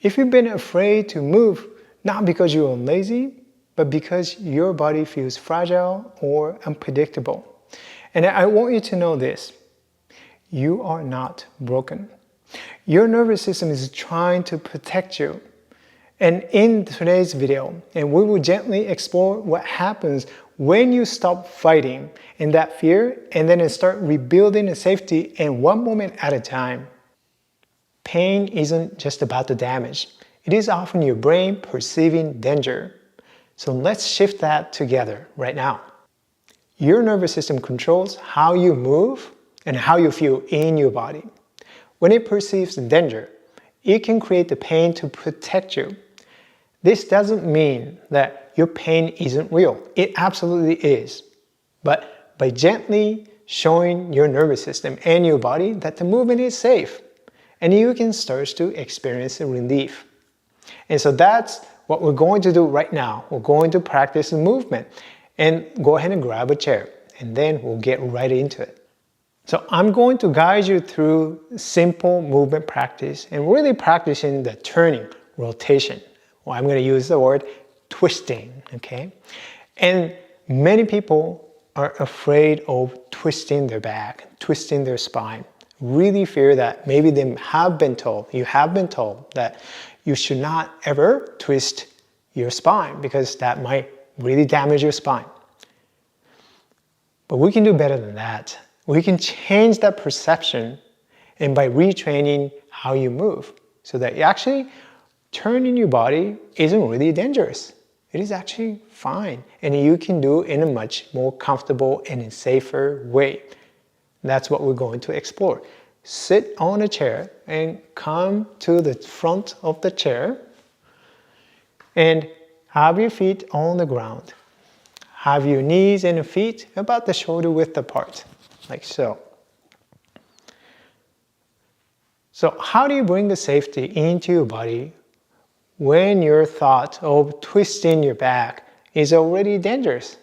If you've been afraid to move, not because you're lazy, but because your body feels fragile or unpredictable. And I want you to know this. You are not broken. Your nervous system is trying to protect you. And in today's video, and we will gently explore what happens when you stop fighting in that fear and then start rebuilding the safety in one moment at a time. Pain isn't just about the damage. It is often your brain perceiving danger. So let's shift that together right now. Your nervous system controls how you move and how you feel in your body. When it perceives danger, it can create the pain to protect you. This doesn't mean that your pain isn't real. It absolutely is. But by gently showing your nervous system and your body that the movement is safe, and you can start to experience a relief. And so that's what we're going to do right now. We're going to practice the movement. And go ahead and grab a chair, and then we'll get right into it. So I'm going to guide you through simple movement practice and really practicing the turning, rotation. Well, I'm going to use the word twisting, okay? And many people are afraid of twisting their back, twisting their spine. Really fear that maybe you have been told that you should not ever twist your spine because that might really damage your spine. But we can do better than that. We can change that perception and by retraining how you move so that you actually turning your body isn't really dangerous. It is actually fine. And you can do it in a much more comfortable and a safer way. That's what we're going to explore. Sit on a chair and come to the front of the chair and have your feet on the ground. Have your knees and your feet about the shoulder width apart, like so. So how do you bring the safety into your body when your thought of twisting your back is already dangerous?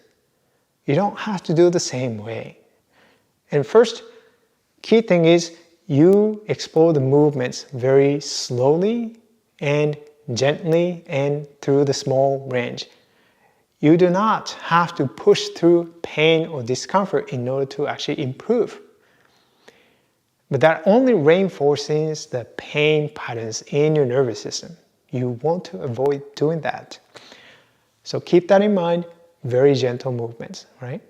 You don't have to do the same way. And first, key thing is you explore the movements very slowly and gently and through the small range. You do not have to push through pain or discomfort in order to actually improve. But that only reinforces the pain patterns in your nervous system. You want to avoid doing that. So keep that in mind, very gentle movements, right?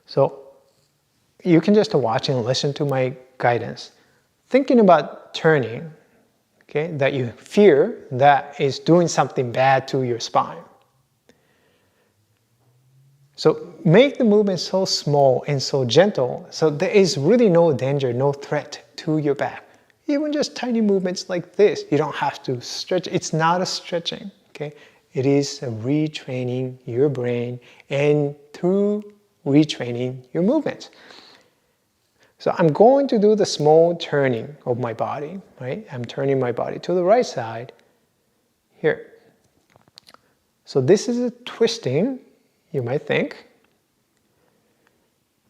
So you can just watch and listen to my guidance. Thinking about turning, okay, that you fear that is doing something bad to your spine. So make the movement so small and so gentle so there is really no danger, no threat to your back. Even just tiny movements like this, you don't have to stretch. It's not a stretching, okay? It is a retraining your brain and through retraining your movements. So I'm going to do the small turning of my body, right? I'm turning my body to the right side here. So this is a twisting, you might think.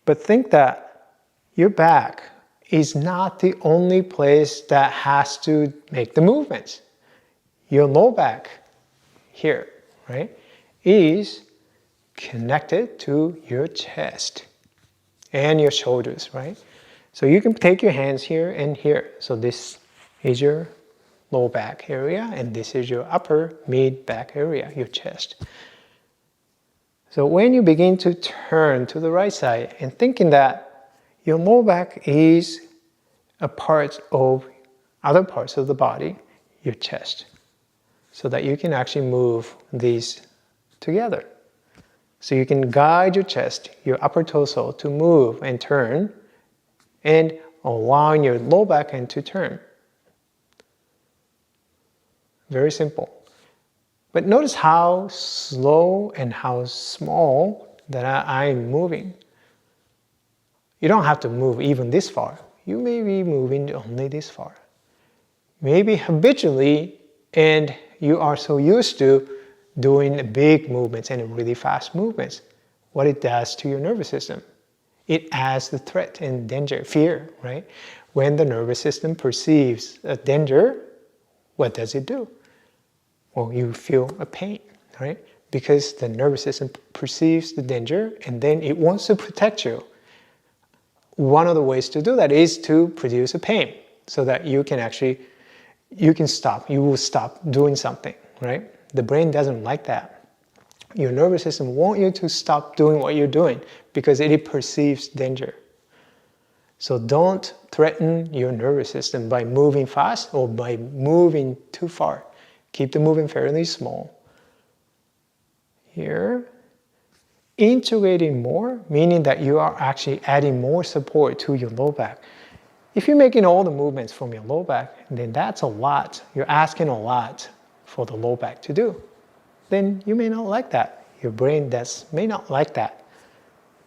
But think that your back is not the only place that has to make the movements. Your low back here, right, is connected to your chest and your shoulders, right? So you can take your hands here and here. So this is your low back area and this is your upper mid back area, your chest. So when you begin to turn to the right side and thinking that your low back is a part of other parts of the body, your chest, so that you can actually move these together. So you can guide your chest, your upper torso to move and turn and allowing your low back end to turn. Very simple. But notice how slow and how small that I'm moving. You don't have to move even this far. You may be moving only this far. Maybe habitually, and you are so used to doing big movements and really fast movements, what it does to your nervous system. It adds the threat and danger, fear, right? When the nervous system perceives a danger, what does it do? Well, you feel a pain, right? Because the nervous system perceives the danger and then it wants to protect you. One of the ways to do that is to produce a pain so that you will stop doing something, right? The brain doesn't like that. Your nervous system wants you to stop doing what you're doing because it perceives danger. So don't threaten your nervous system by moving fast or by moving too far. Keep the movement fairly small. Here, integrating more, meaning that you are actually adding more support to your low back. If you're making all the movements from your low back, then that's a lot. You're asking a lot for the low back to do. Then you may not like that. Your brain may not like that.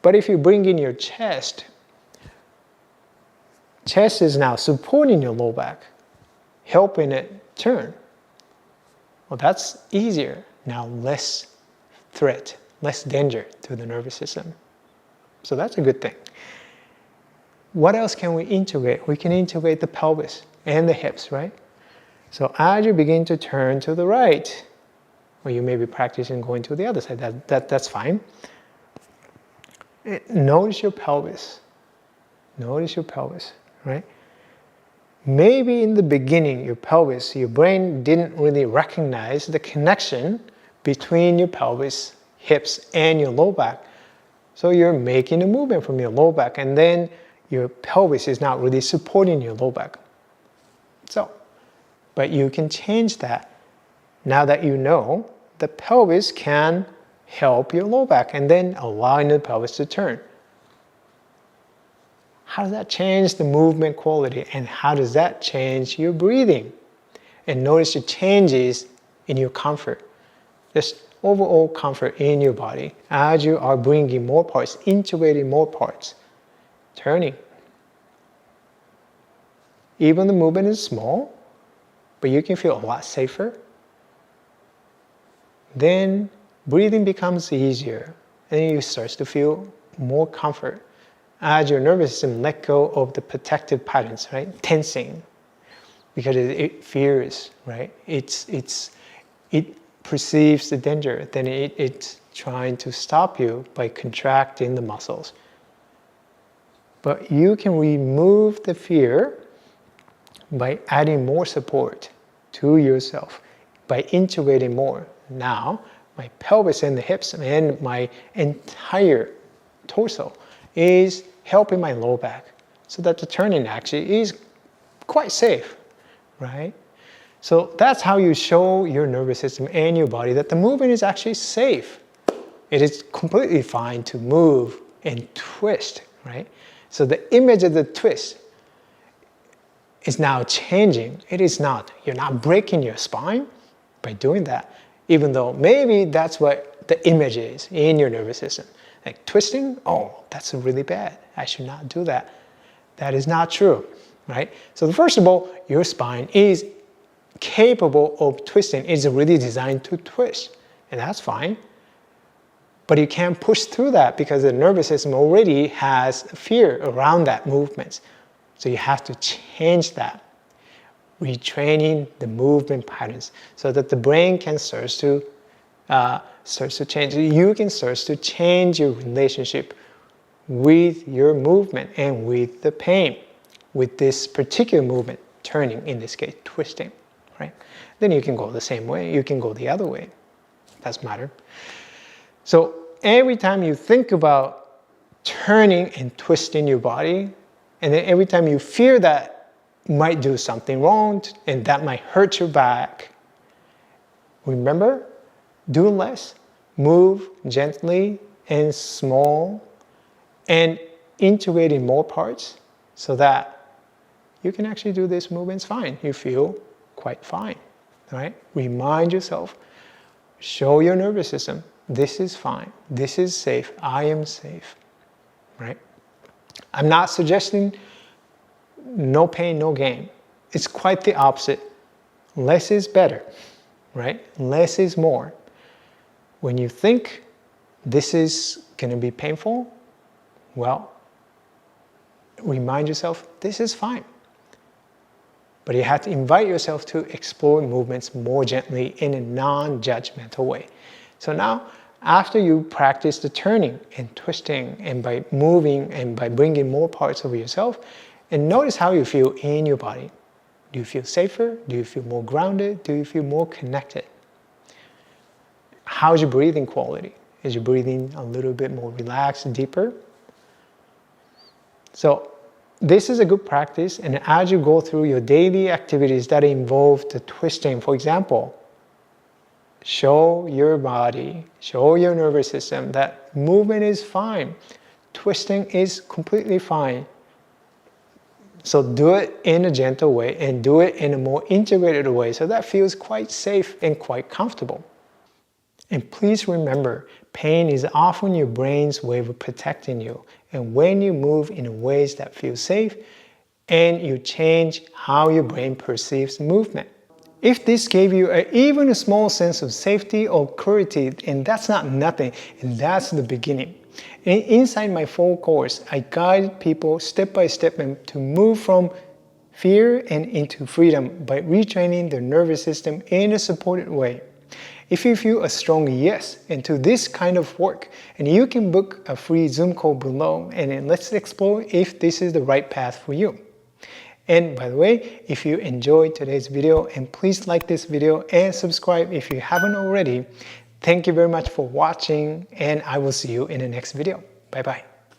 But if you bring in your chest is now supporting your low back, helping it turn. Well, that's easier. Now less threat, less danger to the nervous system. So that's a good thing. What else can we integrate? We can integrate the pelvis and the hips, right? So as you begin to turn to the right, or you may be practicing going to the other side, that's fine. Notice your pelvis. Notice your pelvis, right? Maybe in the beginning, your pelvis, your brain didn't really recognize the connection between your pelvis, hips, and your low back. So you're making a movement from your low back, and then your pelvis is not really supporting your low back. But you can change that. Now that you know, the pelvis can help your low back, and then allowing the pelvis to turn. How does that change the movement quality, and how does that change your breathing? And notice the changes in your comfort, just overall comfort in your body as you are bringing more parts, integrating more parts, turning. Even the movement is small, but you can feel a lot safer. Then breathing becomes easier, and you start to feel more comfort as your nervous system let go of the protective patterns, right? Tensing, because it fears, right? It perceives the danger, then it's trying to stop you by contracting the muscles. But you can remove the fear by adding more support to yourself, by integrating more. Now, my pelvis and the hips and my entire torso is helping my low back so that the turning actually is quite safe, right? So that's how you show your nervous system and your body that the movement is actually safe. It is completely fine to move and twist, right? So the image of the twist is now changing. It is not. You're not breaking your spine by doing that, even though maybe that's what the image is in your nervous system. Like twisting, oh, that's really bad. I should not do that. That is not true, right? So first of all, your spine is capable of twisting. It's really designed to twist, and that's fine. But you can't push through that because the nervous system already has fear around that movement. So you have to change that. Retraining the movement patterns so that the brain can start to change. You can start to change your relationship with your movement and with the pain, with this particular movement, turning, in this case, twisting, right? Then you can go the same way, you can go the other way. Doesn't matter. So every time you think about turning and twisting your body, and then every time you fear that you might do something wrong and that might hurt your back, remember, do less, move gently and small, and integrating more parts so that you can actually do these movements fine. You feel quite fine, right? Remind yourself, show your nervous system, this is fine, this is safe, I am safe, right? I'm not suggesting no pain, no gain. It's quite the opposite. Less is better, right? Less is more. When you think this is going to be painful, well, remind yourself, this is fine. but you have to invite yourself to explore movements more gently in a non-judgmental way. So now, after you practice the turning and twisting and by moving and by bringing more parts of yourself, and notice how you feel in your body. Do you feel safer? Do you feel more grounded? Do you feel more connected? How's your breathing quality? Is your breathing a little bit more relaxed and deeper? So this is a good practice, and as you go through your daily activities that involve the twisting, for example, show your body, show your nervous system that movement is fine, twisting is completely fine. So do it in a gentle way and do it in a more integrated way so that feels quite safe and quite comfortable. And please remember, pain is often your brain's way of protecting you. And when you move in ways that feel safe, and you change how your brain perceives movement. If this gave you even a small sense of safety or clarity, and that's not nothing, and that's the beginning. And inside my full course, I guide people step by step to move from fear and into freedom by retraining their nervous system in a supported way. If you feel a strong yes into this kind of work, and you can book a free Zoom call below, and then let's explore if this is the right path for you. And by the way, if you enjoyed today's video, and please like this video and subscribe if you haven't already. Thank you very much for watching, and I will see you in the next video. Bye bye.